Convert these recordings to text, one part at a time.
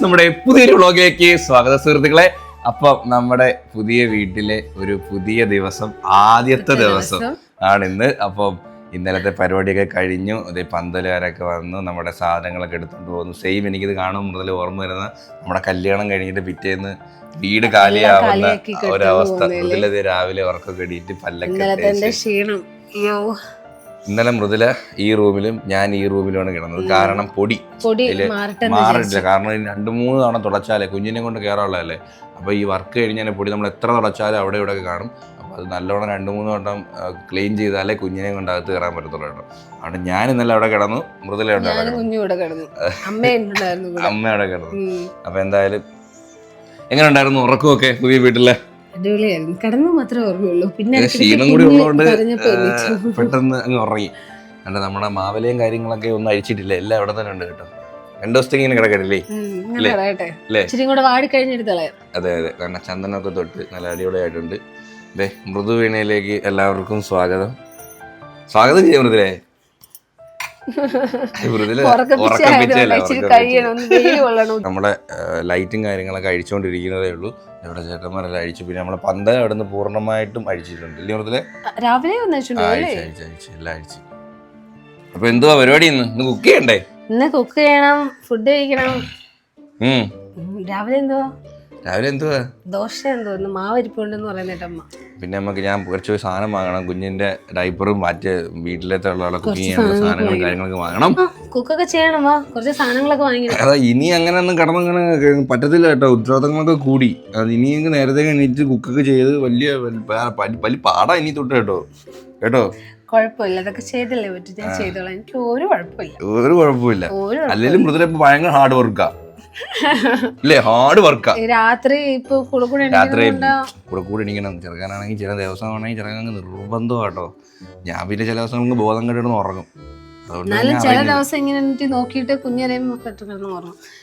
നമ്മുടെ പുതിയൊരു വ്ളോഗിലേക്ക് സ്വാഗതം സുഹൃത്തുക്കളെ. അപ്പം നമ്മുടെ പുതിയ വീട്ടിലെ ഒരു പുതിയ ദിവസം, ആദ്യത്തെ ദിവസം ആണ് ഇന്ന്. അപ്പം ഇന്നലത്തെ പരിപാടിയൊക്കെ കഴിഞ്ഞു. അതേ പന്തലുകാരൊക്കെ വന്നു, നമ്മുടെ സാധനങ്ങളൊക്കെ എടുത്തുകൊണ്ട് പോകുന്നു. സെയിം എനിക്കിത് കാണുമ്പോൾ മുതൽ ഓർമ്മ വരുന്ന നമ്മുടെ കല്യാണം കഴിഞ്ഞിട്ട് പിറ്റേന്ന് വീട് കാലിയാവുന്ന ഒരവസ്ഥ. മൃദുല രാവിലെ ഉറക്കം എണീറ്റ് പല്ലൊക്കെ ഇന്നലെ മൃദുല ഈ റൂമിലും ഞാൻ ഈ റൂമിലുമാണ് കിടന്നത്. കാരണം പൊടി മാറിയിട്ടില്ല. കാരണം 2-3 തവണ തുടച്ചാലേ കുഞ്ഞിനെ കൊണ്ട് കയറാനുള്ളതല്ലേ. അപ്പോൾ ഈ വർക്ക് കഴിഞ്ഞാൽ പൊടി നമ്മൾ എത്ര തുടച്ചാലും അവിടെ ഇവിടെ കാണും. അപ്പോൾ അത് നല്ലോണം 2-3 വട്ടം ക്ലീൻ ചെയ്താലേ കുഞ്ഞിനെ കൊണ്ട് അകത്ത് കയറാൻ പറ്റത്തുള്ളൂ കേട്ടോ. അവിടെ ഞാൻ ഇന്നലെ അവിടെ കിടന്നു, മൃദുല അമ്മ അവിടെ കിടന്നു. അപ്പൊ എന്തായാലും എങ്ങനെ ഉണ്ടായിരുന്നു ഉറക്കമൊക്കെ പുതിയ വീട്ടിലെ? അടിപൊളിയായിരുന്നു. കിടന്നു മാത്രമേ ഓർമ്മയുള്ളൂ. പിന്നെ ക്ഷീണം കൂടി ഉള്ളതുകൊണ്ട് പെട്ടെന്ന് അങ്ങ് ഉറങ്ങി. കണ്ട നമ്മുടെ മാവലയും കാര്യങ്ങളൊക്കെ ഒന്നും അഴിച്ചിട്ടില്ല, എല്ലാം അവിടെ തന്നെ ഉണ്ട് കേട്ടോ. 2 ദിവസത്തേക്ക് ഇങ്ങനെ കിടക്കട്ടില്ലേ? അതെ അതെ, കാരണം ചന്ദനമൊക്കെ തൊട്ട് നല്ല അടിപൊളിയായിട്ടുണ്ട്. അതെ, മൃദുവീണയിലേക്ക് എല്ലാവർക്കും സ്വാഗതം. സ്വാഗതം ചെയ്യാം മൃദുലേ. നമ്മുടെ ലൈറ്റും കാര്യങ്ങളൊക്കെ അഴിച്ചുകൊണ്ടിരിക്കുന്നതേ ഉള്ളൂ. ഇവിടെ ചേട്ടന്മാരെല്ലാം അഴിച്ചു. പിന്നെ നമ്മളെ പന്തൽ അവിടെ നിന്ന് പൂർണ്ണമായിട്ടും അഴിച്ചിട്ടുണ്ട്. ഇല്ലേ മൃദുലേ? രാവിലെ എല്ലാം അഴിച്ചു. അപ്പൊ എന്തുവാ പരിപാടി? ഇന്ന് കുക്ക് ചെയ്യണ്ടേ? ഇന്ന് കുക്ക് ചെയ്യണം, ഫുഡ് കഴിക്കണം. രാവിലെ എന്തുവാ? ദോശ എന്തോന്ന് മാവരിപ്പുണ്ടെന്ന് പറയുന്നത് അമ്മ. പിന്നെ നമുക്ക് ഞാൻ കുറച്ച് സാധനം വാങ്ങണം. കുഞ്ഞിന്റെ ഡൈപ്പറും മറ്റേ വീട്ടിലത്തെ കുക്കിംഗ് ചെയ്യാനുള്ള സാധനങ്ങളും കാര്യങ്ങളൊക്കെ വാങ്ങണം. കുക്കൊക്കെ ചെയ്യണം, കുറച്ച് സാധനങ്ങളൊക്കെ വാങ്ങിക്കണം. അതാ ഇനി അങ്ങനെ ഒന്നും കടന്നങ്ങനെ പറ്റത്തില്ല കേട്ടോ. ഉത്തരവാദിത്തങ്ങളൊക്കെ കൂടി. അത് ഇനി നേരത്തെ എണീറ്റ് കുക്കൊക്കെ ചെയ്ത് വലിയ പാടാ ഇനി തൊട്ട് കേട്ടോ. കുഴപ്പമില്ല, അതൊക്കെ ചെയ്തല്ലേ പറ്റും. ഞാൻ ചെയ്തോളാം, എനിക്ക് ഒരു കുഴപ്പമില്ല. അല്ലെങ്കിൽ മൃദുല ഇപ്പൊ ഭയങ്കര ഹാർഡ് വർക്കാ അല്ലേ? ഹാർഡ് വർക്കാ. രാത്രി ഇപ്പൊ കൂടെ എണീക്കണം. ചെറുക്കാനാണെങ്കിൽ ചില ദിവസമാണെങ്കിൽ ചെറുക്കാൻ നിർബന്ധം കേട്ടോ. ഞാൻ പിന്നെ ചില ദിവസം ബോധം കെട്ടിടന്ന് ഉറങ്ങും. ചില ദിവസം ഇങ്ങനെ നോക്കിയിട്ട് കുഞ്ഞിനെയും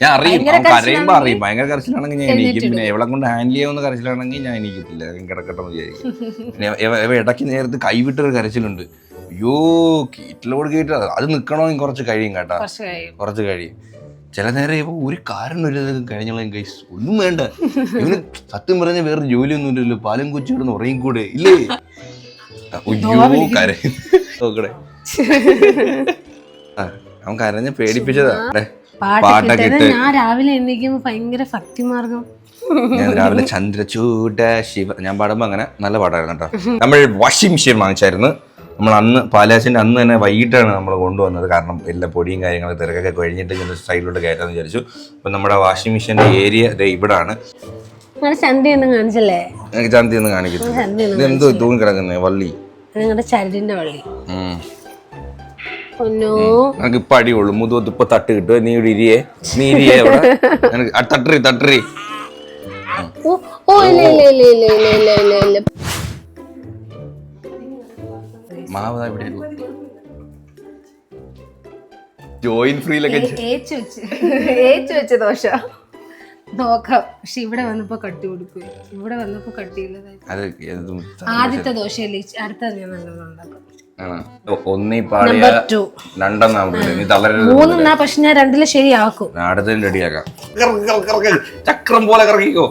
ഞാൻ അറിയും, കരയുമ്പോ അറിയും. ഭയങ്കര കരച്ചിലാണെങ്കിൽ ഞാൻ എണീക്കും. പിന്നെ എവിടെ കൊണ്ട് ഹാൻഡിൽ ചെയ്യാവുന്ന കരച്ചിലാണെങ്കിൽ ഞാൻ എണീക്കത്തില്ല, കിടക്കട്ടെന്ന് വിചാരിക്കും. പിന്നെ ഇടയ്ക്ക് നേരത്ത് കൈവിട്ടൊരു കരച്ചിലുണ്ട്. അയ്യോ, കീറ്റിലോട് കീറ്റ് അത് നിക്കണമെങ്കിൽ കുറച്ച് കഴിയും കേട്ടാ, കുറച്ച് കഴിയും. ചില നേരം ഇപ്പൊ ഒരു കാരണം കഴിഞ്ഞോളൂ ഗൈസ്, ഒന്നും വേണ്ട. ഇവന് സത്യം പറഞ്ഞ വേറെ ജോലിയൊന്നും ഇല്ലല്ലോ. പാലും കൊച്ചു കിടന്ന് ഉറങ്ങിക്കൂടെ ഇല്ലേ? അയ്യോ കരയും നോക്കണേ. അവൻ കരഞ്ഞ പേടിപ്പിച്ചതാ. പാട്ടൊക്കെ ഇട്ട് ഞാൻ രാവിലെ എണീക്കുമ്പോ ഭയങ്കര ഭക്തിമാർഗം. ഞാൻ രാവിലെ ചന്ദ്രചൂഡ ശിവ ഞാൻ പാടുമ്പോ അങ്ങനെ നല്ല പാട്ടായിരുന്നു കേട്ടോ. നമ്മൾ വാഷിംഗ് മെഷീൻ വാങ്ങിച്ചായിരുന്നു. നമ്മൾ അന്ന് പാലാച്ചിൻ്റെ അന്ന് തന്നെ വൈകിട്ടാണ് നമ്മൾ കൊണ്ടുവന്നത്. കാരണം എല്ലാ പൊടിയും കാര്യങ്ങളൊക്കെ തിരക്കൊക്കെ കഴിഞ്ഞിട്ട് ഇങ്ങനെ സൈഡിലോട്ട് കയറ്റാന്ന് വിചാരിച്ചു. അപ്പം നമ്മുടെ വാഷിംഗ് മെഷീൻ്റെ ഏരിയ ഇവിടാണ്. ചന്തി ഒന്നും കാണിച്ചല്ലേ? ചന്തി ഒന്നും കാണിക്കുന്നു. ഇത് എന്തോ തൂങ്ങി കിടക്കുന്നേ വള്ളി, നിങ്ങളുടെ ചരടിന്റെ വള്ളി. എനിക്ക് ഇപ്പൊ അടിയുള്ളൂ. മുതുകത്ത് ഇപ്പൊ തട്ട് കിട്ടും. നീ ഇവിടെ ഇരിയേ തട്ടറി മാവ് ഇവിടെ ജോയിന്റ് ഫ്രീലൊക്കെ വെച്ച ദോശ നോക്കാം. പക്ഷെ ഇവിടെ വന്നപ്പോ കട്ടി കൊടുക്കും. ഇവിടെ വന്നപ്പോ കട്ടിയില്ലതായി. ആദ്യത്തെ ദോശയല്ലേ, അടുത്ത ഞാൻ നല്ലോണം ഉണ്ടാക്കും. മൂന്നെണ്ണ, പക്ഷെ ഞാൻ 2 ശരിയാക്കും. റെഡിയാക്കാം. ചക്രം പോലെ കറക്കിക്കോ.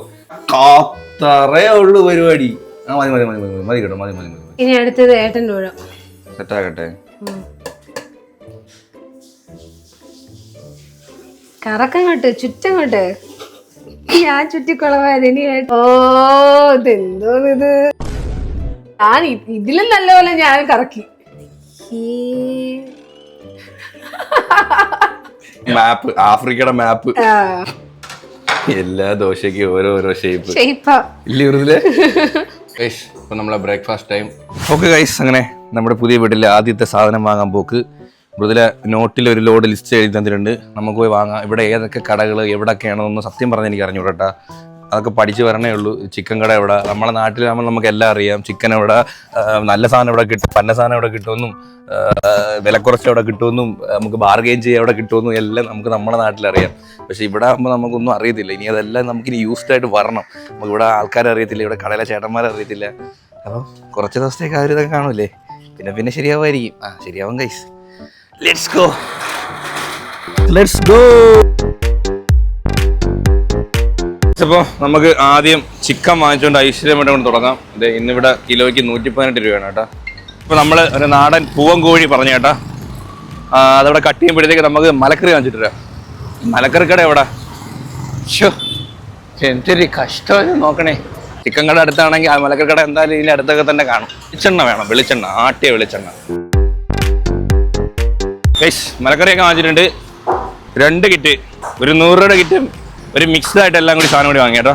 കാത്തറേ ഉള്ളു പരിപാടി. മതി കേട്ടോ, മതി. ഇനി അടുത്തത് ഏട്ടൻ്റെ ഊഴം. സെറ്റാകട്ടെ. കറക്കങ്ങോട്ട്, ചുറ്റങ്ങോട്ട്. ഞാൻ ചുറ്റിക്കുളവായത്. ഇനി ഓ ഇതെന്തോ ഇത്. ഞാൻ ഇതിലും നല്ലപോലെ ഞാൻ കറക്കി. മാപ്പ്, ആഫ്രിക്കയുടെ മാപ്പ്. എല്ലാ ദോശയ്ക്കും ഓരോരോ ഷേപ്പ്. ഇപ്പൊ നമ്മളെ ബ്രേക്ക്ഫാസ്റ്റ് ടൈം. ഓക്കെ ഗൈസ്, അങ്ങനെ നമ്മുടെ പുതിയ വീട്ടിലെ ആദ്യത്തെ സാധനം വാങ്ങാൻ പോക്ക്. മൃദുല നോട്ടിൽ ഒരു ലോഡ് ലിസ്റ്റ് എഴുതി തന്നിട്ടുണ്ട്. നമുക്ക് പോയി വാങ്ങാം. ഇവിടെ ഏതൊക്കെ കടകൾ എവിടെയൊക്കെയാണെന്നൊന്നും സത്യം പറഞ്ഞാൽ എനിക്ക് അറിഞ്ഞൂടാ. അതൊക്കെ പഠിച്ചു വരണേ ഉള്ളൂ. ചിക്കൻ കട എവിടെ, നമ്മളെ നാട്ടിലാകുമ്പോൾ നമുക്ക് എല്ലാം അറിയാം. ചിക്കൻ എവിടെ, നല്ല സാധനം എവിടെ കിട്ടും, പന്ന സാധനം എവിടെ കിട്ടുമെന്നും, വില കുറച്ച് എവിടെ കിട്ടുമെന്നും, നമുക്ക് ബാർഗെയിൻ ചെയ്യാൻ എവിടെ കിട്ടുമെന്നും എല്ലാം നമുക്ക് നമ്മുടെ നാട്ടിലറിയാം. പക്ഷെ ഇവിടെ ആകുമ്പോൾ നമുക്കൊന്നും അറിയത്തില്ല. ഇനി അതെല്ലാം നമുക്കിനി യൂസ്ഡ് ആയിട്ട് വരണം. നമുക്ക് ഇവിടെ ആൾക്കാരെ അറിയത്തില്ല, ഇവിടെ കടയിലെ ചേട്ടന്മാരെ അറിയത്തില്ല. അപ്പം കുറച്ച് ദിവസത്തേക്ക് ആ ഒരു ഇതൊക്കെ കാണൂലേ. പിന്നെ ശരിയാവുമായിരിക്കും. ശരിയാവും ഗൈസ്. Let's go. അപ്പോൾ നമുക്ക് ആദ്യം ചിക്കൻ വാങ്ങിച്ചുകൊണ്ട് ഐശ്വര്യമായിട്ട് കൊണ്ട് തുടങ്ങാം. അതെ, ഇന്നിവിടെ കിലോയ്ക്ക് 118 രൂപയാണ് കേട്ടോ. ഇപ്പോൾ നമ്മൾ ഒരു നാടൻ പൂവൻ കോഴി പറഞ്ഞു കേട്ടോ. അതവിടെ കട്ട് ചെയ്യുമ്പോഴത്തേക്ക് നമുക്ക് മലക്കറി വാങ്ങിച്ചിട്ട് വരാം. മലക്കറി കട എവിടെ? ഷോ, എന്തൊരു കഷ്ടം നോക്കണേ. ചിക്കൻ കട അടുത്താണെങ്കിൽ ആ മലക്കറി കട എന്തായാലും ഇതിൻ്റെ അടുത്തൊക്കെ തന്നെ കാണും. വെളിച്ചെണ്ണ വേണം, വെളിച്ചെണ്ണ, ആട്ടിയ വെളിച്ചെണ്ണ. മലക്കറിയൊക്കെ വാങ്ങിച്ചിട്ടുണ്ട്. 2 കിറ്റ്, ഒരു 100 രൂപയുടെ കിറ്റും ഒരു മിക്സ്ഡ് ആയിട്ട് എല്ലാം കൂടി സാധനം കൂടി വാങ്ങി കേട്ടോ.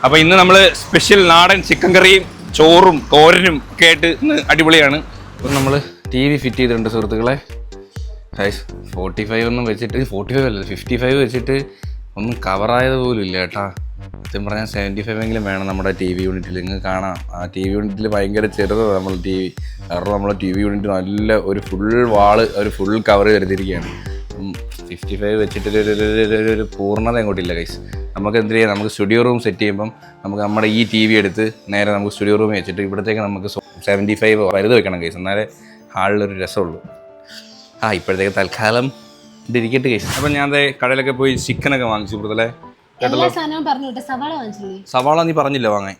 അപ്പോൾ ഇന്ന് നമ്മൾ സ്പെഷ്യൽ നാടൻ ചിക്കൻ കറിയും ചോറും തോരനും ഒക്കെ ആയിട്ട് ഇന്ന് അടിപൊളിയാണ്. അപ്പം നമ്മൾ TV ഫിറ്റ് ചെയ്തിട്ടുണ്ട് സുഹൃത്തുക്കളെ. 45 ഒന്നും വെച്ചിട്ട്, 45 അല്ല 55 വെച്ചിട്ട് ഒന്നും കവറായത് പോലും ഇല്ല കേട്ടോ. സത്യം പറഞ്ഞാൽ 75 എങ്കിലും വേണം നമ്മുടെ TV യൂണിറ്റിൽ. നിങ്ങൾക്ക് കാണാം, ആ TV യൂണിറ്റിൽ ഭയങ്കര ചെറുതാണ് നമ്മൾ TV. കാരണം നമ്മൾ TV യൂണിറ്റ് നല്ല ഒരു ഫുൾ വാള്, ഒരു ഫുൾ കവർ കരുതിയിരിക്കുകയാണ്. 55 വെച്ചിട്ട് ഒരു പൂർണ്ണത അങ്ങോട്ടില്ല ഗൈസ്. നമുക്ക് എന്ത് ചെയ്യാം, നമുക്ക് സ്റ്റുഡിയോ റൂം സെറ്റ് ചെയ്യുമ്പം നമുക്ക് നമ്മുടെ ഈ TV എടുത്ത് നേരെ നമുക്ക് സ്റ്റുഡിയോ റൂമിൽ വെച്ചിട്ട് ഇവിടത്തേക്ക് നമുക്ക് 75 വലുത് വെക്കണം ഗൈസ്, എന്നാലേ ഹാളിലൊരു രസമുള്ളൂ. ഇപ്പോഴത്തേക്ക് തൽക്കാലം ഇതിരിക്കട്ടെ ഗൈസ്. അപ്പം ഞാൻ കടയിലൊക്കെ പോയി ചിക്കനൊക്കെ വാങ്ങിച്ചു സുഹൃത്തുക്കളെ. സവാള നീ പറഞ്ഞില്ല വാങ്ങാൻ,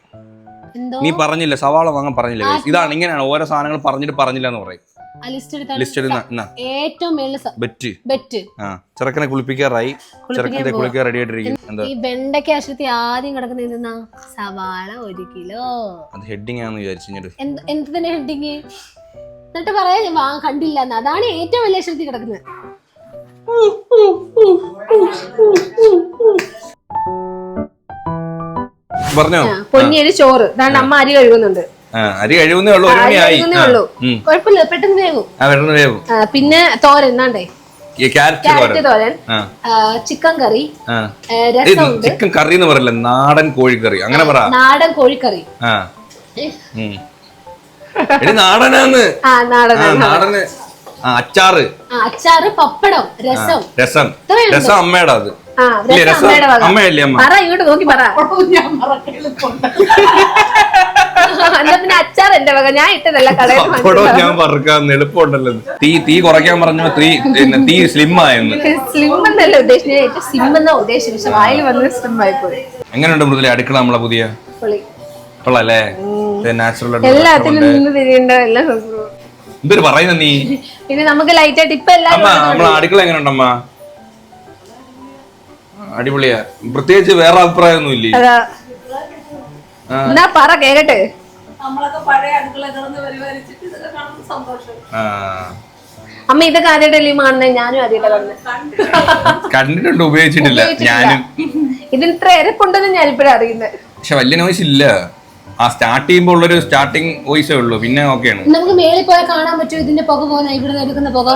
നീ പറഞ്ഞില്ല സവാള വാങ്ങാൻ പറഞ്ഞില്ല ഗൈസ്. ഇതാണ്, ഇങ്ങനെയാണ് ഓരോ സാധനങ്ങൾ പറഞ്ഞിട്ട് പറഞ്ഞില്ല എന്ന് പറയും. ചെറുക്കനെ കുളിപ്പിക്കാറായി, ചെറുക്കനെ കുളിക്കാൻ റെഡി ആയിട്ടിരിക്കും. ഈ വെണ്ടയ്ക്ക ആശുപത്രി ആദ്യം കിടക്കുന്ന സവാള 1 കിലോ. അത് ഹെഡിങ് ആണെന്ന് വിചാരിച്ചു. എന്ത് തന്നെ ഹെഡിങ് എന്നിട്ട് പറയാ കണ്ടില്ല. അതാണ് ഏറ്റവും വലിയ ആശുപത്രി കിടക്കുന്നത്. പറഞ്ഞോ, പൊന്നിയരി ചോറ്. അമ്മ അരി കഴുകുന്നുണ്ട്. അരി കഴിവുന്നേ ഉള്ളൂ, കുഴപ്പമില്ല, പെട്ടെന്ന് വേവും. പിന്നെ തോരൻ എന്നാണ്ടേ, ക്യാരറ്റ് തോരൻ, ചിക്കൻ കറി, രസമുണ്ട്. ചിക്കൻ കറി എന്ന് പറയില്ല, നാടൻ കോഴിക്കറി അങ്ങനെ പറ. നാടൻ കോഴിക്കറി നാടനാന്ന്. നാടന് അച്ചാറ്, പപ്പടം, രസം. രസം അമ്മയുടെ. അത് അമ്മയല്ലേ അമ്മ? ഇങ്ങോട്ട് നോക്കി പറ. പിന്നെ അച്ചാർ എന്റെ വക, ഞാൻ ഇട്ടതല്ല കടയിൽ. ഞാൻ പറക്കാൻ എളുപ്പമുണ്ടല്ലോ. തീ കുറയ്ക്കാൻ പറഞ്ഞ തീ സ്ലിം ആയെന്ന്. സ്ലിം എന്നല്ല ഉദ്ദേശിച്ചത്, ഏറ്റവും സ്ലിം എന്നാ ഉദ്ദേശിച്ചത്. പക്ഷെ വായിൽ വന്നത് സ്ലിം ആയി പോയി. എങ്ങനെയുണ്ട് മൃദുല അടുക്കള നമ്മളെ പുതിയ? കൊള്ളാല്ലേ, നാച്ചുറൽ. എല്ലാത്തിനും നിന്ന് തിരിയണ്ട, എല്ലാം എന്തൊരു പറയുന്ന നീ. പിന്നെ നമുക്ക് ലൈറ്റ് ആയിട്ട് ഇപ്പൊ എല്ലാം നമ്മളെ അടുക്കള എങ്ങനെയുണ്ടമ്മ? അടിപൊളിയാ, പ്രത്യേകിച്ച് വേറെ അഭിപ്രായമൊന്നും ഇല്ലേ? എന്നാ പറ കേക്കട്ടെ. അമ്മ ഇതൊക്കെ ആദ്യമായിട്ടല്ലേ കാണുന്നത്? ഞാനും ആദ്യമായിട്ടാണ് കണ്ടിട്ടുണ്ട്, ഉപയോഗിച്ചിട്ടില്ല ഞാനും. ഇതിന് ഇത്ര എരപ്പുണ്ടെന്ന് ഞാൻ ഇപ്പഴാ അറിയുന്നത്. പക്ഷെ വലിയ നോയ്സ് ഇല്ല. ആ സ്റ്റാർട്ട് ചെയ്യുമ്പോൾ ഉള്ളൊരു സ്റ്റാർട്ടിങ് വോയിസേ ഉള്ളൂ, പിന്നെ ഓക്കെയാണ്. നമുക്ക് മേളിൽ പോയാൽ കാണാൻ പറ്റുമോ ഇതിന്റെ പുക പോകുന്ന, ഇവിടെ എടുക്കുന്ന പുക?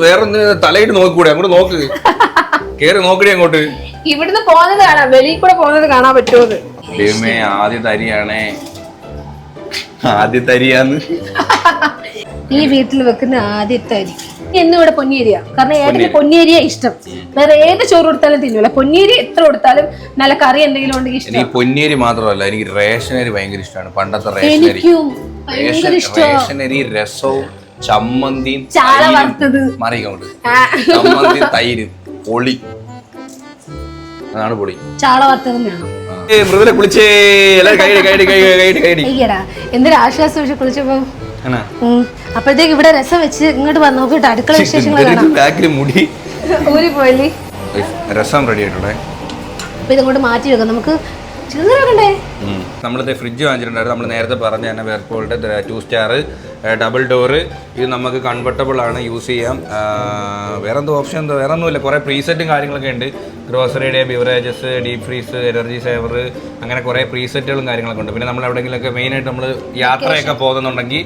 വേറെ തലയിട്ട് നോക്കൂടെ? അങ്ങോട്ട് നോക്ക്, കേറി നോക്കടി അങ്ങോട്ട്. ഇവിടുന്ന് പോകുന്നത് കാണാം, വെളിയിൽ കൂടെ പോകുന്നത് കാണാൻ പറ്റുമോ? ദൈവമേ, ആദ്യത്തെ അരിയാണേ, ആദ്യത്തെ അരിയാന്ന്. ഈ വീട്ടിൽ വെക്കുന്ന ആദ്യത്തെ അരി. എന്നും ഇവിടെ പൊന്നിയരിയാ, കാരണം ഏട്ടന് പൊന്നിയരിയാ ഇഷ്ടം. വേറെ ഏത് ചോറ് കൊടുത്താലും തിന്നൂല, പൊന്നിയരി എത്ര കൊടുത്താലും നല്ല കറി എന്തെങ്കിലും ഉണ്ടെങ്കിൽ ഇഷ്ടം. എനിക്ക് പൊന്നിയരി മാത്രമല്ല, എനിക്ക് റേഷനരി ഭയങ്കര ഇഷ്ടമാണ്. പണ്ടത്തെ റേഷനരി, റേഷനരി രസവും ചമ്മന്തിയും ചാള വറുത്തത്, മറിയുണ്ട് ചമ്മന്തി തൈര് പൊളി, അതാണ് പൊളി. ചാള വറുത്തതും വേണം. മൃദുല കുളിച്ചേ, എന്തൊരു ആശ്വാസം. പക്ഷെ കുളിച്ചപ്പോ അപ്പോഴത്തേക്ക് ഇവിടെ രസം വെച്ച് ഇങ്ങോട്ട് വന്ന് നോക്കിട്ട് അടുക്കള വിശേഷങ്ങൾ മുടി ഊരി പോയില്ലേ. രസം റെഡി ആയിട്ടുണ്ടേ. അപ്പൊ ഇതങ്ങോട്ട് മാറ്റി വെക്കാം. നമുക്ക് ചെറുതേ നമ്മളിത് ഫ്രിഡ്ജ് വാങ്ങിച്ചിട്ടുണ്ടായിരുന്നു. നമ്മൾ നേരത്തെ പറഞ്ഞ തന്നെ വേർപൂളിൻ്റെ 2 സ്റ്റാർ ഡബിൾ ഡോറ്. ഇത് നമുക്ക് കൺവെർട്ടബിൾ ആണ്, യൂസ് ചെയ്യാം. വേറെ എന്തോ ഓപ്ഷൻ എന്തോ വേറെ ഒന്നുമില്ല, കുറേ പ്രീസെറ്റും കാര്യങ്ങളൊക്കെ ഉണ്ട്. ഗ്രോസറിയുടെ, beverages, deep freeze, energy saver, അങ്ങനെ കുറേ പ്രീസെറ്റുകളും കാര്യങ്ങളൊക്കെ ഉണ്ട്. പിന്നെ നമ്മൾ എവിടെയെങ്കിലുമൊക്കെ മെയിനായിട്ട് നമ്മൾ യാത്രയൊക്കെ പോകുന്നുണ്ടെങ്കിൽ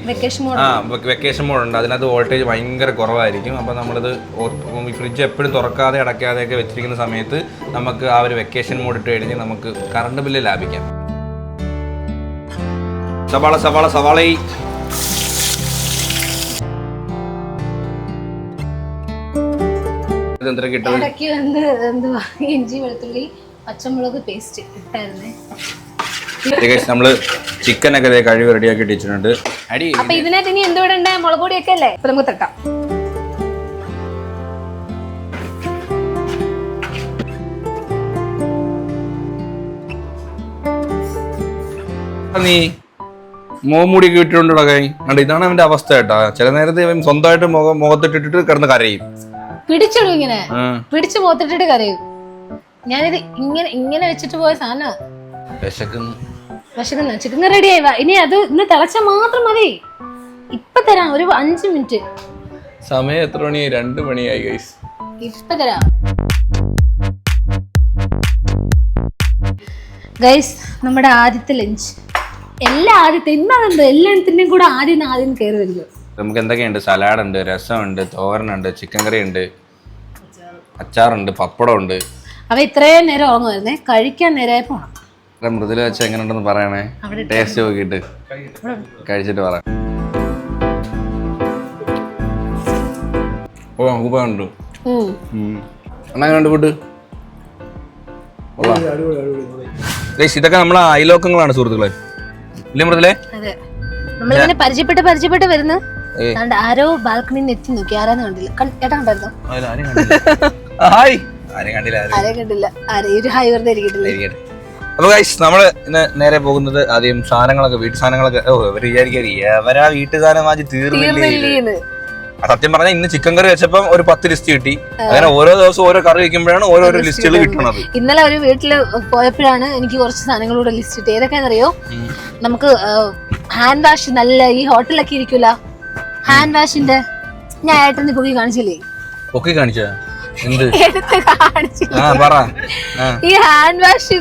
വെക്കേഷൻ മോഡ് ഉണ്ട്, അതിനകത്ത് വോൾട്ടേജ് ഭയങ്കര കുറവായിരിക്കും. അപ്പോൾ നമ്മളിത് ഫ്രിഡ്ജ് എപ്പോഴും തുറക്കാതെ അടയ്ക്കാതെയൊക്കെ വെച്ചിരിക്കുന്ന സമയത്ത് നമുക്ക് ആ ഒരു വെക്കേഷൻ മോഡ് ഇട്ട് കഴിഞ്ഞ് നമുക്ക് കറണ്ട് ബില്ല് ലാഭിക്കാം. സവാള സവാള സവാള ഇടയ്ക്ക് എന്തുവാ ഇഞ്ചി വെളുത്തുള്ളി പച്ചമുളക് പേസ്റ്റ് ഇട്ടായിരുന്നേ. നമ്മള് ചിക്കനൊക്കെ കഴുകി റെഡിയാക്കി വെച്ചിട്ടുണ്ട്. അപ്പൊ ഇതിനകത്ത് ഇനി എന്തുകൂടെ ഉണ്ട്? മുളക് പൊടിയൊക്കെ അല്ലേ? അപ്പൊ നമുക്ക് തട്ടാം. നീ മോമുടിയൊക്കെ ഇട്ടുകൊണ്ടിടാ കൈ കണ്ട ഇതാണ് അവന്റെ അവസ്ഥ കേട്ടാ. ചില നേരത്തെ ഇവൻ സ്വന്തമായിട്ട് മുഖത്തിട്ടിട്ട് കിടന്ന് കരയും. പിടിച്ചിടും ഇങ്ങനെ പിടിച്ചു മുഖത്തിട്ടിട്ട് കരയും. ഞാനിത് ഇങ്ങനെ വെച്ചിട്ട് പോയ സാധനം. വിശക്കുന്ന ചിക്കൻ കറി റെഡി ആയി. ഇനി അത് ഇന്ന് തിളച്ചാൽ മാത്രം മതി. ഇപ്പൊ തരാം, ഒരു 5 മിനിറ്റ്. സമയം എത്ര മണിയായി? 2 മണിയായി ഗൈസ്. ഇപ്പൊ തരാം ഗൈസ്. നമ്മുടെ ആദ്യത്തെ ലഞ്ച്. എല്ലാത്തിന്റെയും കൂടെ ആദ്യം കയറി വരുന്നു. നമുക്ക് എന്തൊക്കെയുണ്ട്? സലാഡ് ഉണ്ട്, രസമുണ്ട്, തോരനുണ്ട്, ചിക്കൻ കറി ഉണ്ട്, അച്ചാറുണ്ട്, പപ്പടം ഉണ്ട്. അവ ഇത്രയും നേരം ഉറങ്ങുമായിരുന്നേ, കഴിക്കാൻ നേരമായപ്പോ മൃദുല വെച്ച് എങ്ങനെയുണ്ടെന്ന് പറയണേ. ടേസ്റ്റ് നോക്കിയിട്ട് കഴിച്ചിട്ട് പറയാം. ഓ ഉണ്ട് ഫുഡ്. ഇതൊക്കെ നമ്മളെ അയലോക്കങ്ങളാണ് സുഹൃത്തുക്കളെ. ഇല്ലേ മൃദുലേ? നമ്മളിങ്ങനെ പരിചയപ്പെട്ട് വരുന്നു. ആരോ ബാൽക്കണിയിൽ എത്തി നോക്കി, ആരാന്ന് കണ്ടില്ല. ഏട്ടാ കണ്ടായിരുന്നോ? ആരെയും കണ്ടില്ല. ഒരു ഹായ് വെറുതെ ഇരിക്കട്ടില്ല. അപ്പൊ ഗൈസ് നമ്മള് ഇന്ന് നേരെ പോകുന്നത് ആദ്യം സാധനങ്ങളൊക്കെ വീട്ടു സാധനങ്ങളൊക്കെ എവരാ വീട്ടു സാധനം വാങ്ങി തീർന്നില്ലേ. സത്യം പറഞ്ഞാൽ ഇന്ന് ചിക്കൻ കറി വെച്ചപ്പം ഒരു 10 ലിസ്റ്റ് കിട്ടി. അങ്ങനെ ഓരോ ദിവസം ഓരോ കറി വെക്കുമ്പോഴാണ് ഓരോരോ ലിസ്റ്റുകൾ കിട്ടുന്നത്. ഇന്നലെ ഒരു വീട്ടില് പോയപ്പോഴാണ് എനിക്ക് കുറച്ച് സാധനങ്ങളൂടെ ലിസ്റ്റ് കിട്ടി. ഏതൊക്കെയാണെന്നറിയോ? നമുക്ക് ഹാൻഡ് വാഷ്, നല്ല ഈ ഹോട്ടലൊക്കെ ഇരിക്കൂല ഹാൻഡ് വാഷിന്റെ, ഞാൻ ഏട്ടന് പൊക്കി കാണിച്ചില്ലേ? പൊക്കി കാണിച്ചാ എടുത്ത് കാണിച്ചില്ല. ഈ ഹാൻഡ് വാഷ്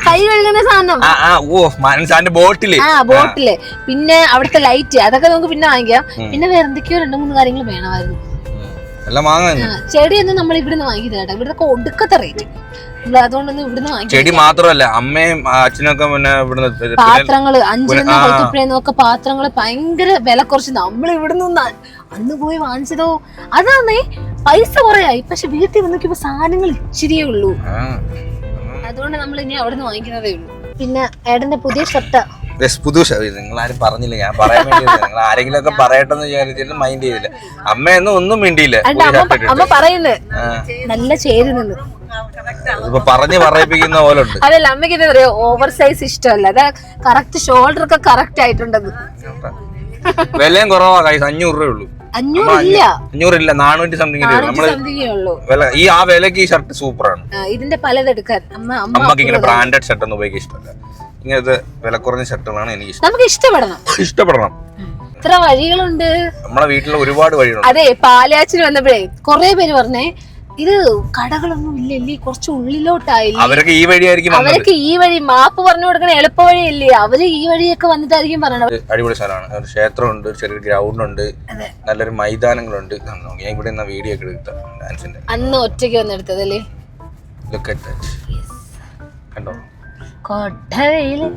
കൈ കഴുകുന്ന സാധനം, ബോട്ടില്, പിന്നെ അവിടുത്തെ ലൈറ്റ്, അതൊക്കെ നമുക്ക് പിന്നെ വാങ്ങിക്കാം. പിന്നെ വേറെ എന്തൊക്കെയോ 2-3 കാര്യങ്ങൾ വേണമായിരുന്നു. ചെടിയൊന്നും നമ്മൾ ഇവിടുന്ന് വാങ്ങിയത് കേട്ടോ. ഇവിടുത്തെ ഒടുക്കത്തെ റേറ്റ്. അതുകൊണ്ടൊന്നും ഇവിടുന്ന് വാങ്ങിക്കാം. ചെടി മാത്രമല്ല, അമ്മയും അച്ഛനൊക്കെ പാത്രങ്ങള് 5-10 പാത്രങ്ങള് ഭയങ്കര വില കുറച്ച്. നമ്മൾ ഇവിടുന്ന് അന്ന് പോയി വാങ്ങിച്ചതോ അതാന്നേ പൈസ കുറയായി. പക്ഷെ വീട്ടിൽ വന്നോക്കിയപ്പോ സാധനങ്ങൾ ഇച്ചിരിയേ ഉള്ളൂ. അതുകൊണ്ട് നമ്മൾ ഇനി അവിടുന്ന് വാങ്ങിക്കുന്നതേ ഉള്ളൂ. പിന്നെ ഏട്ടന്റെ പുതിയ ഷർട്ട്. നിങ്ങൾ ആരും പറഞ്ഞില്ല, ഞാൻ പറയാൻ വേണ്ടി. നിങ്ങൾ ആരെങ്കിലും ഒക്കെ പറയട്ടെന്ന് വിചാരിച്ചിട്ട് മൈൻഡ് ചെയ്തില്ല. അമ്മയൊന്നും ഒന്നും മിണ്ടിയില്ല. അമ്മ പറയുന്നത് നല്ല ചേരുന്നത് ഇപ്പൊ പറഞ്ഞ് പറയിപ്പിക്കുന്ന പോലെ ഉണ്ട്. അതല്ല, അമ്മയ്ക്ക് എന്താ പറയാ, ഓവർ സൈസ് ഇഷ്ടമല്ല. അതാ കറക്റ്റ് ഷോൾഡർ ഒക്കെ കറക്റ്റ് ആയിട്ടുണ്ടെന്ന്. വിലയും കുറവാ കൈസ്, 500 രൂപയേ ഉള്ളൂ. 500 ഇല്ല, 400 സംതിങ് ഉള്ളൂ. ഈ ആ വിലക്ക് ഈ ഷർട്ട് സൂപ്പറാണ്. ഇതിന്റെ പലതെടുക്കാൻ അമ്മക്ക് ഇങ്ങനെ ബ്രാൻഡഡ് ഷർട്ട് ഒന്നും ഉപയോഗിക്കാൻ ഇഷ്ടമല്ല. ഇങ്ങനത്തെ വില കുറഞ്ഞ ഷർട്ടുകളാണ് എനിക്ക് ഇഷ്ടം. നമുക്ക് ഇഷ്ടപ്പെടണം. ഇത്ര വഴികളുണ്ട് നമ്മളെ വീട്ടിൽ, ഒരുപാട് വഴികളുണ്ട്. അതെ, പാലാച്ചിന് വന്നപ്പോഴേ കൊറേ പേര് പറഞ്ഞേ ഇത് കടകളൊന്നും ഇല്ലല്ലേ, കുറച്ച് ഉള്ളിലോട്ടായില്ലേ. അവരൊക്കെ ഈ വഴിയായിരിക്കും. അവർക്ക് ഈ വഴി മാപ്പ് പറഞ്ഞു കൊടുക്കണ എളുപ്പ വഴിയല്ലേ. അവര് ഈ വഴിയൊക്കെ വന്നിട്ടായിരിക്കും പറയണത്. അടിപൊളി സ്ഥലമാണ്. ഒരു ക്ഷേത്രമുണ്ട്, ചെറിയൊരു ഗ്രൗണ്ട് ഉണ്ട്, നല്ലൊരു മൈതാനങ്ങളുണ്ട്. ഞാൻ ഇവിടെ വീഡിയോ ഒക്കെ എടുത്ത ഡാൻസിന്റെ അന്ന് ഒറ്റയ്ക്ക് വന്നെടുത്തതല്ലേ. കണ്ടോ കൊട്ടയില്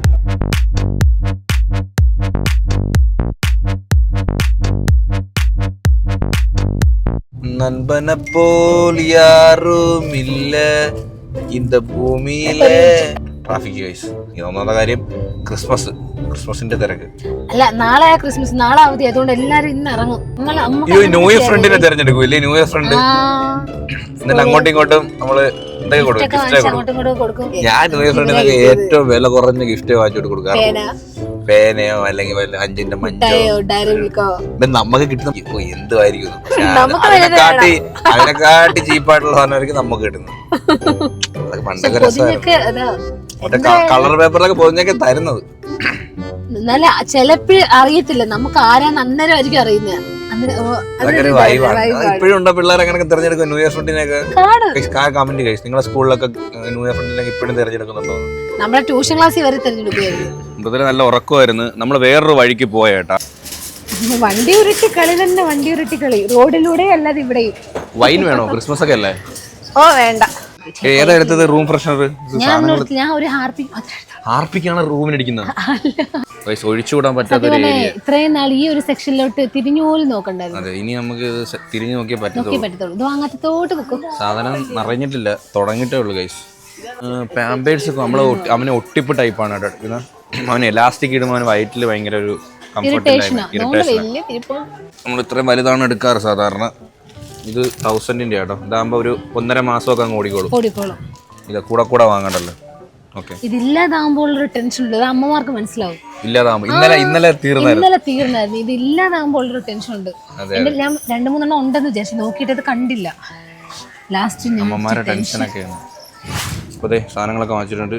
നൻപന പോൽ യാരുമില്ല இந்த ഭൂമിയിലെ. Traffic guys. ഒന്നാമത്തെ കാര്യം ക്രിസ്മസിന്റെ തിരക്ക്. അല്ല, നാളെ ക്രിസ്മസ്, നാളെ അവധി. അതുകൊണ്ട് എല്ലാരും ഇന്ന് ഇറങ്ങും. ന്യൂ ഇയർ ഫ്രണ്ടിനെ തെരഞ്ഞെടുക്കും ഇല്ലേ? ന്യൂ ഇയർ ഫ്രണ്ട് എന്നിട്ട് അങ്ങോട്ടും ഇങ്ങോട്ടും നമ്മള് കൊടുക്കും. ഞാൻ ന്യൂ ഇയർ ഫ്രണ്ടിനൊക്കെ ഏറ്റവും വില കുറഞ്ഞ ഗിഫ്റ്റ് വാങ്ങിച്ചോട്ട് കൊടുക്കാറുണ്ട്. പേനയോ അല്ലെങ്കിൽ 5-ന്റെ മഞ്ചോ. നമുക്ക് കിട്ടുന്ന എന്തുമായിരിക്കും, അതിനെക്കാട്ടി ചീപ്പായിട്ടുള്ള സാധനമായിരിക്കും നമുക്ക് കിട്ടുന്നത്. അതൊക്കെ പണ്ടൊക്കെ രസമായിരുന്നു. കളർ പേപ്പറിലൊക്കെ പൊതിഞ്ഞൊക്കെ തരുന്നത്. നല്ല ചിലപ്പോഴും അറിയത്തില്ല, നമുക്ക് ആരാന്ന് അന്നേരമായിരിക്കും അറിയുന്നത്. ഇപ്പോഴും ഉണ്ടോ പിള്ളേർ അങ്ങനെ തെരഞ്ഞെടുക്കും ന്യൂ ഇയർ ഫ്രണ്ടിനൊക്കെ? കമന്റ് കഴിച്ചു, നിങ്ങളെ സ്കൂളിലൊക്കെ ന്യൂ ഇയർ ഫ്രണ്ടിനൊക്കെ ഇപ്പോഴും തെരഞ്ഞെടുക്കുന്നുണ്ടോ? നമ്മുടെ ട്യൂഷൻ ക്ലാസ്സിൽ വരെ തെരഞ്ഞെടുക്കുകയായിരുന്നു. മൃദുല നല്ല ഉറക്കമായിരുന്നു. നമ്മൾ വേറൊരു വഴിക്ക് പോയേട്ടാ. വണ്ടി ഉരുട്ടി കളി തന്നെ, വണ്ടി ഉരുട്ടി കളി റോഡിലൂടെ അല്ലാതെ ഇവിടെയും. വൈൻ വേണോ? ക്രിസ്മസ് ഒക്കെ അല്ലേ? ഓ വേണ്ട. ഏതാ എടുത്തത്? Room freshener. ഞാൻ ഒരു ഹാർപ്പിക്കാണ് റൂമിനടിക്കുന്നത്. ഒഴിച്ചുകൂടാൻ പറ്റാത്ത ഇത്രയും നാൾ ഈ ഒരു സെക്ഷനിലോട്ട് തിരിഞ്ഞു പോലും നോക്കണ്ടായിരുന്നു. അതെ, ഇനി നമുക്ക് തിരിഞ്ഞു നോക്കിയേ പറ്റത്തുള്ളൂ. ഇത് വാങ്ങാത്തോട്ട് വെക്കും. സാധനം നിറഞ്ഞിട്ടില്ല, തുടങ്ങിയിട്ടേ ഉള്ളു ഗൈസ്. പാമ്പേഴ്സ് ഒക്കെ നമ്മളെ അവനെ ഒട്ടിപ്പ് ടൈപ്പാണ് കേട്ടോ എടുക്കുന്നത്. അവന് എലാസ്റ്റിക് ഇടുമ്പോൾ അവന് വയറ്റിൽ ഭയങ്കര ഒരു കംഫർട്ടില്ലായ്മ, ഇറിറ്റേഷൻ. നമ്മൾ ഇത്രയും വലുതാണ് എടുക്കാറ് സാധാരണ. ഇത് 1000-ന്റെ കേട്ടോ. ഇതാകുമ്പോ ഒരു 1.5 മാസമൊക്കെ അങ്ങ് ഓടിക്കോളും. ഇത് കൂടെ വാങ്ങണ്ടല്ലോ. ഓക്കെ. ഇതില്ലാതാകുമ്പോൾ ഒരു ടെൻഷൻ ഉണ്ട്, അത് അമ്മമാർക്ക് മനസ്സിലാവും. ഇല്ലാതാകുമ്പോ ഇന്നലെ തീർന്നായിരുന്നു. ഇന്നലെ തീർന്നായിരുന്നു, ഇത് ഇല്ലാതാകുമ്പോൾ ഒരു ടെൻഷൻ ഉണ്ട്. എന്റെ ഞാൻ 2-3 ഉണ്ടെന്ന് വിചാരിച്ചു, നോക്കിയിട്ട് അത് കണ്ടില്ല. ലാസ്റ്റ് അമ്മമാരുടെ ടെൻഷനൊക്കെയാണ്. ഇപ്പൊ സാധനങ്ങളൊക്കെ വാങ്ങിച്ചിട്ടുണ്ട്.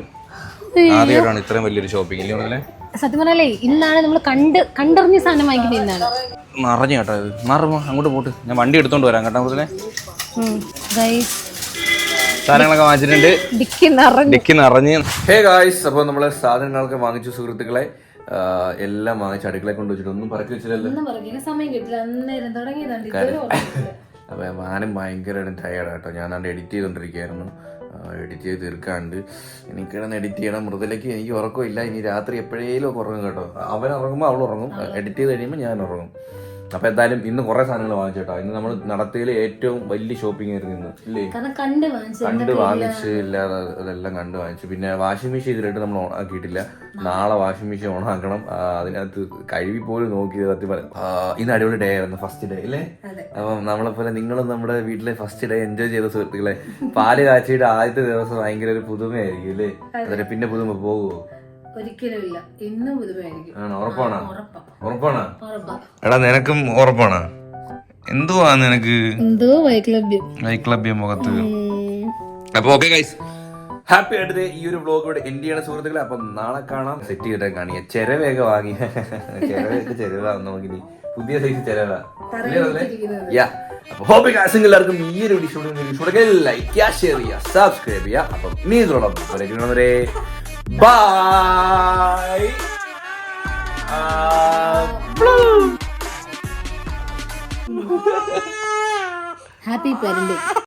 ആദ്യമായിട്ടാണ് ഇത്രയും വലിയൊരു ഷോപ്പിംഗ് ഇല്ലേ? സത്യം പറഞ്ഞാലേ ഇന്നാണ് നമ്മൾ കണ്ടറിഞ്ഞ സാധനം വാങ്ങിക്കുന്നത്. ഇന്നാണ് നിറഞ്ഞു കേട്ടോ. ഇത് മാറുമ്പോ അങ്ങോട്ട് പോട്ട്, ഞാൻ വണ്ടി എടുത്തോണ്ട് വരാം കേട്ടോ. മുതലേ സാധനങ്ങളൊക്കെ വാങ്ങിച്ചിട്ടുണ്ട്. ഡിക്കി നിറഞ്ഞ്. ഹേ ഗായ്സ്, അപ്പോൾ നമ്മള് സാധനങ്ങളൊക്കെ വാങ്ങിച്ചു സുഹൃത്തുക്കളെ. എല്ലാം വാങ്ങിച്ച് അടുക്കളയെ കൊണ്ട് വെച്ചിട്ട് ഒന്നും പറക്കി വെച്ചില്ലല്ലോ. അപ്പൊ ഞാനും ഭയങ്കരമായിട്ട് ടയേർഡ് കേട്ടോ. ഞാൻ എഡിറ്റ് ചെയ്തോണ്ടിരിക്കുകയായിരുന്നു. എഡിറ്റ് ചെയ്ത് തീർക്കാണ്ട് എനിക്കിടന്ന് എഡിറ്റ് ചെയ്യണം. മൃദുലയ്ക്ക് എനിക്ക് ഉറക്കമില്ല. ഇനി രാത്രി എപ്പോഴേലും ഒക്കെ ഉറങ്ങും കേട്ടോ. അവൻ ഉറങ്ങുമ്പോൾ അവൾ ഉറങ്ങും. എഡിറ്റ് ചെയ്ത് കഴിയുമ്പോൾ ഞാൻ ഉറങ്ങും. അപ്പൊ എന്തായാലും ഇന്ന് കുറെ സാധനങ്ങൾ വാങ്ങിച്ചോട്ടോ. ഇന്ന് നമ്മൾ നടത്തിയതിൽ ഏറ്റവും വലിയ ഷോപ്പിംഗ് ആയിരുന്നു ഇന്ന്, ഇല്ലേ? കണ്ട് വാങ്ങിച്ച് ഇല്ലാതെ അതെല്ലാം കണ്ട് വാങ്ങിച്ചു. പിന്നെ വാഷിംഗ് മെഷീൻ ഇതിലായിട്ട് നമ്മൾ ഓൺ ആക്കിയിട്ടില്ല. നാളെ വാഷിംഗ് മെഷീൻ ഓൺ ആക്കണം. അതിനകത്ത് കഴുകി പോലും നോക്കി സത്യം പറയാം. ഇന്ന് അടിപൊളി ഡേ ആയിരുന്നു, ഫസ്റ്റ് ഡേ അല്ലേ? അപ്പം നമ്മളെപ്പോലെ നിങ്ങളും നമ്മുടെ വീട്ടിലെ ഫസ്റ്റ് ഡേ എൻജോയ് ചെയ്ത സുഹൃത്തുക്കളെ. പാല് കാച്ചിയുടെ ആദ്യത്തെ ദിവസം ഭയങ്കര ഒരു പുതുമയായിരിക്കും അല്ലേ? അതിന് പിന്നെ പുതുമ പോകുമോ? ഒരിക്കലുമില്ല, ഇന്നും പുതുമയായിരിക്കും. ഉറപ്പാണോ? എടാ നിനക്കും ഉറപ്പാണോ? എന്തുവാ നിനക്ക് എന്തോ വൈക്ലബ്യം മുഖത്ത്. അപ്പൊ ഓക്കെ ഗൈസ്, ഹാപ്പി ആയിട്ട് ഈ ഒരു വ്ലോഗ് ഇവിടെ എൻഡ് ചെയ്യണ സുഹൃത്തുക്കളെ. അപ്പൊ നാളെ കാണാം. സെറ്റ് ചെയ്തിട്ടേ കാണിയ ചെരവയൊക്കെ വാങ്ങി. ചെരവാന്ന് നോക്കി, പുതിയ സൈസ് ചെരവാ. എല്ലാവർക്കും ഈ ഒരു വീഡിയോ ലൈക്ക് ചെയ്യുക, ഷെയർ ചെയ്യുക, സബ്സ്ക്രൈബ് ചെയ്യുക. അപ്പം നീ ഇതിനോടൊപ്പം bye. Happy parenting.